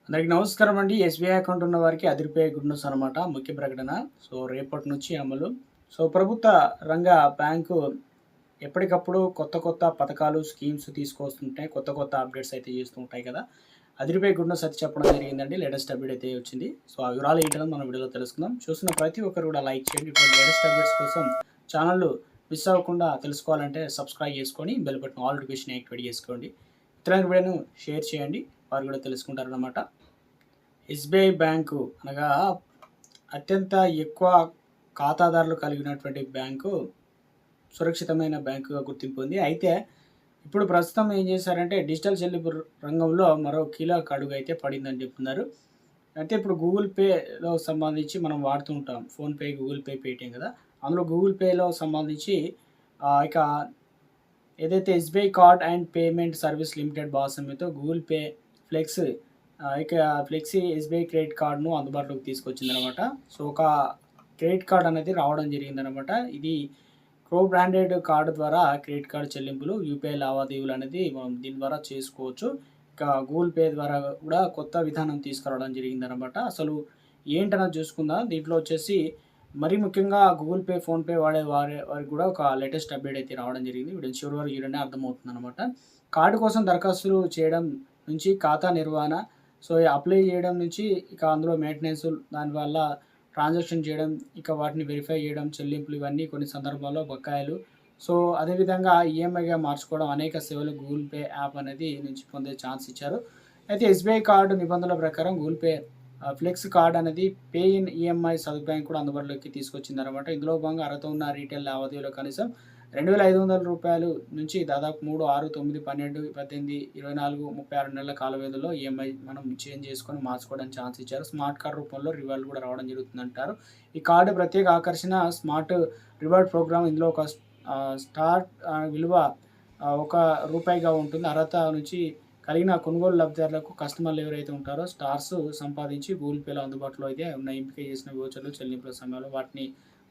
అందరికి నమస్కారం అండి. ఎస్‌బీఐ అకౌంట్ ఉన్న వారికి అదిరిపోయే గుడ్ న్యూస్ అనమాట. ముఖ్య ప్రకటన. రేపటి నుంచి అమలు. ప్రభుత్వ రంగ బ్యాంకు ఎప్పటికప్పుడు కొత్త కొత్త పథకాలు, స్కీమ్స్ తీసుకొస్తుంటాయి. కొత్త కొత్త అప్డేట్స్ అయితే చేస్తూ ఉంటాయి కదా! అదిరిపోయే గుడ్ న్యూస్ అయితే చెప్పడం జరిగిందండి. లేటెస్ట్ అప్డేట్ అయితే వచ్చింది. ఆ వివరాలు ఏంటనేది మనం వీడియోలో తెలుసుకుందాం. చూస్తున్న ప్రతి ఒక్కరు కూడా లైక్ చేయండి. ఇటువంటి లేటెస్ట్ అప్డేట్స్ కోసం ఛానెల్ మిస్ అవ్వకుండా తెలుసుకోవాలంటే సబ్స్క్రైబ్ చేసుకొని bell button all notification activate చేసుకోండి. ఇతరులకు వీడియోను షేర్ చేయండి. వారు కూడా తెలుసుకుంటారనమాట. ఎస్‌బీఐ బ్యాంకు అనగా అత్యంత ఎక్కువ ఖాతాదారులు కలిగినటువంటి బ్యాంకు, సురక్షితమైన బ్యాంకుగా గుర్తింపు ఉంది. అయితే ఇప్పుడు ప్రస్తుతం ఏం చేశారంటే డిజిటల్ చెల్లింపు రంగంలో మరో కీలక అడుగు అయితే పడిందని చెప్తున్నారు. అయితే ఇప్పుడు గూగుల్ పేలో సంబంధించి మనం వాడుతూ ఉంటాం. ఫోన్‌పే, గూగుల్ పే, పేటీఎం కదా! అందులో గూగుల్ పేలో సంబంధించి ఇక ఏదైతే SBI card and payment service limited భాగస్వామ్యంతో గూగుల్ పే ఫ్లెక్స్ ఇక ఫ్లెక్సీ ఎస్‌బీఐ క్రెడిట్ కార్డ్‌ను అందుబాటులోకి తీసుకొచ్చిందనమాట. ఒక క్రెడిట్ కార్డ్ అనేది రావడం జరిగిందనమాట. ఇది బ్రాండెడ్ కార్డ్ ద్వారా క్రెడిట్ కార్డ్ చెల్లింపులు, యూపీఐ లావాదేవీలు అనేది మనం దీని ద్వారా చేసుకోవచ్చు. ఇక గూగుల్ పే ద్వారా కూడా కొత్త విధానం తీసుకురావడం జరిగిందనమాట. అసలు ఏంటన్నది చూసుకుందాం. దీంట్లో వచ్చేసి మరీ ముఖ్యంగా గూగుల్ పే, ఫోన్‌పే వారికి కూడా ఒక లేటెస్ట్ అప్డేట్ అయితే రావడం జరిగింది. వీడియో చివరి వరకు చూడండి, అర్థమవుతుందనమాట. కార్డు కోసం దరఖాస్తులు చేయడం నుంచి ఖాతా నిర్వహణ, అప్లై చేయడం నుంచి ఇక అందులో మెయింటెనెన్స్, దానివల్ల ట్రాన్సాక్షన్ చేయడం, ఇక వాటిని వెరిఫై చేయడం, చెల్లింపులు ఇవన్నీ కొన్ని సందర్భాల్లో బకాయిలు. అదేవిధంగా ఈఎంఐగా మార్చుకోవడం అనేక సేవలు గూగుల్ పే యాప్ అనేది నుంచి పొందే ఛాన్స్ ఇచ్చారు. అయితే ఎస్‌బీఐ కార్డు నిబంధనల ప్రకారం గూగుల్ పే ఫ్లెక్స్ కార్డ్ అనేది పే ఇన్ ఈఎంఐ సదుపాయం కూడా అందుబాటులోకి తీసుకొచ్చిందనమాట. ఇందులో భాగంగా అర్హత ఉన్న రీటైల్ లావాదేవీలో కనీసం రూ. 2,500 నుంచి దాదాపు 3, 6, 9, 12, 18, 24, 36 నెలల కాల వ్యవధిలో ఈఎంఐ మనం చేంజ్ చేసుకొని మార్చుకోవడానికి ఛాన్స్ ఇచ్చారు. స్మార్ట్ కార్డ్ రూపంలో రివార్డ్ కూడా రావడం జరుగుతుందంటారు. ఈ కార్డు ప్రత్యేక ఆకర్షణ స్మార్ట్ రివార్డ్ ప్రోగ్రామ్. ఇందులో ఒక స్టార్ట్ విలువ రూ. 1గా ఉంటుంది. అర్హత నుంచి కలిగిన కొనుగోలు లబ్ధిదారులకు కస్టమర్లు ఎవరైతే ఉంటారో స్టార్స్ సంపాదించి గూగుల్ పేలో అందుబాటులో అయితే ఉన్న ఎంపిక చేసిన వోచర్లు చెల్లింపుల సమయంలో వాటిని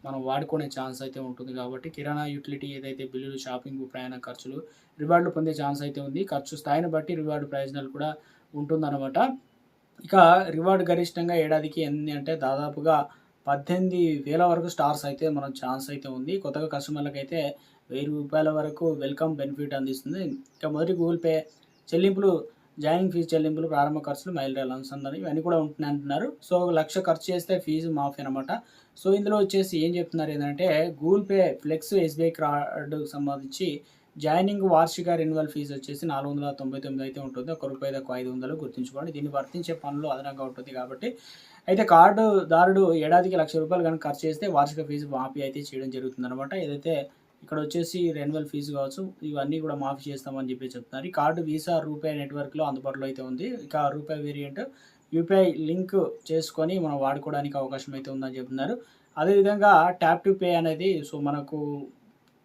మనం వాడుకునే ఛాన్స్ అయితే ఉంటుంది. కాబట్టి కిరాణా, యూటిలిటీ ఏదైతే బిల్లులు, షాపింగ్, ప్రయాణ ఖర్చులు, రివార్డులు పొందే ఛాన్స్ అయితే ఉంది. ఖర్చు స్థాయిని బట్టి రివార్డు ప్రయోజనాలు కూడా ఉంటుందన్నమాట. ఇక రివార్డ్ గరిష్టంగా ఏడాదికి ఎన్ని అంటే దాదాపుగా 18,000 వరకు స్టార్స్ అయితే మనం ఛాన్స్ అయితే ఉంది. కొత్తగా కస్టమర్లకైతే రూ. 1,000 వరకు వెల్కమ్ బెనిఫిట్ అందిస్తుంది. ఇక మొదటి గూగుల్ పే చెల్లింపులు, జాయినింగ్ ఫీజు చెల్లింపులు, ప్రారంభ ఖర్చులు, మైలురాయిల అనుసంధానం ఇవన్నీ కూడా ఉంటున్నాయి అంటున్నారు. 1,00,000 ఖర్చు చేస్తే ఫీజు మాఫీ అనమాట. ఇందులో వచ్చేసి ఏం చెప్తున్నారు ఏంటంటే గూగుల్ పే ఫ్లెక్స్ ఎస్‌బీఐ కార్డుకు సంబంధించి జాయినింగ్ వార్షిక రెన్యువల్ ఫీజు వచ్చేసి 499 అయితే ఉంటుంది. రూ. 1 తక్కువ 500 గుర్తుంచుకోండి. దీన్ని వర్తించే పనులు అదనంగా ఉంటుంది కాబట్టి అయితే కార్డుదారుడు ఏడాదికి రూ. 1,00,000 కనుక ఖర్చు చేస్తే వార్షిక ఫీజు మాఫీ అయితే చేయడం జరుగుతుందనమాట. ఏదైతే ఇక్కడ వచ్చేసి రెన్యువల్ ఫీజు కావచ్చు, ఇవన్నీ కూడా మాఫీ చేస్తామని చెప్పి చెప్తున్నారు. ఈ కార్డు వీసా, రూపే నెట్వర్క్‌లో అందుబాటులో అయితే ఉంది. ఇక రూపే వేరియంట్ యూపీఐ లింక్ చేసుకొని మనం వాడుకోవడానికి అవకాశం అయితే ఉందని చెప్తున్నారు. అదేవిధంగా ట్యాప్ టు పే అనేది మనకు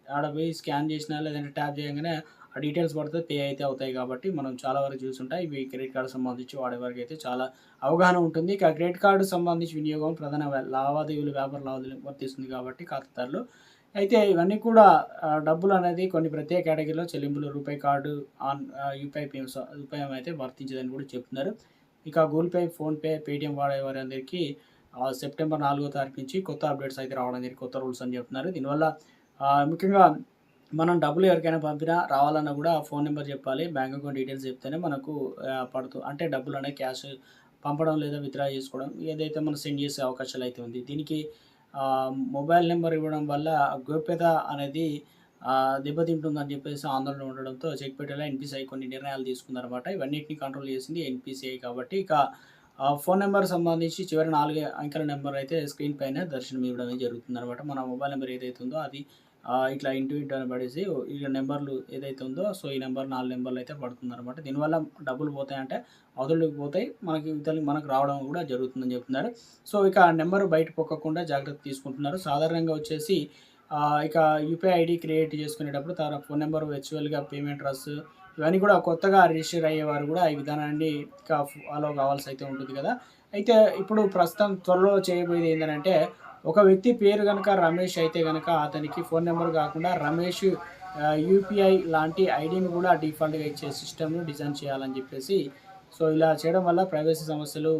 ఆడ పోయి స్కాన్ చేసినా లేదంటే ట్యాప్ చేయగానే ఆ డీటెయిల్స్ పడితే పే అయితే అవుతాయి కాబట్టి మనం చాలా వరకు చూసుంటాయి. ఇవి క్రెడిట్ కార్డ్ సంబంధించి వాడేవారికి అయితే చాలా అవగాహన ఉంటుంది. ఇక క్రెడిట్ కార్డు సంబంధించి వినియోగం ప్రధాన లావాదేవీలు, వ్యాపార లావాదేవీలు వర్తిస్తుంది కాబట్టి ఖాతాదారులు అయితే ఇవన్నీ కూడా డబ్బులు అనేది కొన్ని ప్రత్యేక కేటగిరీలో చెల్లింపులు రూపే కార్డు యూపీఐ సదుపాయం అయితే వర్తించదని కూడా చెప్తున్నారు. ఇక గూగుల్ పే, ఫోన్‌పే, పేటీఎం వాడేవారందరికీ సెప్టెంబర్ 4వ తారీఖు నుంచి కొత్త అప్డేట్స్ అయితే రావడం జరిగింది. కొత్త రూల్స్ అని చెప్తున్నారు. దీనివల్ల ముఖ్యంగా మనం డబ్బులు ఎవరికైనా పంపినా, రావాలన్నా కూడా ఫోన్ నెంబర్ చెప్పాలి. బ్యాంక్ అకౌంట్ డీటెయిల్స్ చెప్తేనే మనకు అంటే డబ్బులు అనేవి క్యాష్ పంపడం లేదా విత్‌డ్రా చేసుకోవడం ఏదైతే మనం సెండ్ చేసే అవకాశాలు అయితే ఉంది. దీనికి మొబైల్ నెంబర్ ఇవ్వడం వల్ల గోప్యత అనేది దెబ్బతింటుందని చెప్పేసి ఆందోళన ఉండడంతో చెక్ పెట్టేలా ఎన్‌పీసీఐ కొన్ని నిర్ణయాలు తీసుకుందనమాట. ఇవన్నిటిని కంట్రోల్ చేసింది ఎన్‌పీసీఐ కాబట్టి ఇక ఫోన్ నెంబర్ సంబంధించి చివరి 4 అంకెల నెంబర్ అయితే స్క్రీన్ పైన దర్శనం ఇవ్వడం జరుగుతుందనమాట. మన మొబైల్ నెంబర్ ఏదైతే ఉందో అది ఇట్లా ఇంటూ అని పడేసి ఈ నెంబర్లు ఏదైతే ఉందో ఈ నెంబర్ 4 నెంబర్లు అయితే పడుతుందనమాట. దీనివల్ల డబ్బులు పోతాయంటే అవతలకి పోతాయి, మనకు రావడం కూడా జరుగుతుందని చెప్తున్నారు. ఇక నెంబర్ బయట పొక్కకుండా జాగ్రత్త తీసుకుంటున్నారు. సాధారణంగా వచ్చేసి ఇక యూపీఐ ఐడీ క్రియేట్ చేసుకునేటప్పుడు తన ఫోన్ నెంబర్, వర్చువల్‌గా పేమెంట్ అడ్రెస్ ఇవన్నీ కూడా కొత్తగా రిజిస్టర్ అయ్యేవారు కూడా ఈ విధానాన్ని ఇక ఫాలో కావాల్సి అయితే ఉంటుంది కదా! అయితే ఇప్పుడు ప్రస్తుతం త్వరలో చేయబోయేది ఏంటంటే ఒక వ్యక్తి పేరు గనక రమేష్ అయితే గనక అతనికి ఫోన్ నెంబర్ కాకుండా రమేష్ యూపీఐ లాంటి ఐడీని కూడా డిఫాల్ట్‌గా ఇచ్చే సిస్టమ్‌ను డిజైన్ చేయాలని చెప్పేసి సో ఇలా చేయడం వల్ల ప్రైవసీ సమస్యలు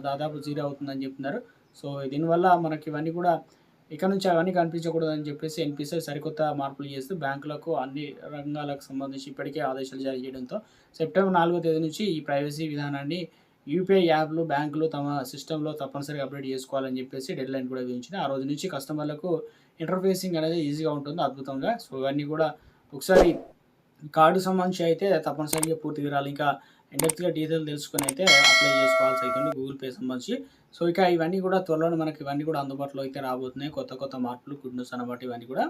దాదాపు జీరో అవుతుందని చెప్తున్నారు. సో దీనివల్ల మనకి ఇవన్నీ కూడా ఇక నుంచి అవన్నీ కనిపించకూడదని చెప్పేసి ఎన్‌పిసిఐ సరికొత్త మార్పులు చేస్తూ బ్యాంకులకు అన్ని రంగాలకు సంబంధించి ఇప్పటికే ఆదేశాలు జారీ చేయడంతో సెప్టెంబర్ 4వ తేదీ నుంచి ఈ ప్రైవసీ విధానాన్ని యూపీఐ యాప్‌లు, బ్యాంకులు తమ సిస్టమ్‌లో తప్పనిసరిగా అప్‌డేట్ చేసుకోవాలని చెప్పేసి డెడ్‌లైన్ కూడా విధించింది. ఆ రోజు నుంచి కస్టమర్లకు ఇంటర్ఫేసింగ్ అనేది ఈజీగా ఉంటుంది అద్భుతంగా. సో ఇవన్నీ కూడా ఒకసారి కార్డు సంబంధించి అయితే తప్పనిసరిగా పూర్తి వివరాలు ఇంకా ఇన్‌డెప్త్‌గా డీటెయిల్ తెలుసుకొని అయితే అప్లై చేసుకోవాల్సి అయితుంది గూగుల్ పే సంబంధించి. సో ఇక ఇవన్నీ కూడా త్వరలోనే మనకి ఇవన్నీ కూడా అందుబాటులో అయితే రాబోతున్నాయి. కొత్త కొత్త మార్పులు గుడ్ న్యూస్ అన్నమాట ఇవన్నీ కూడా.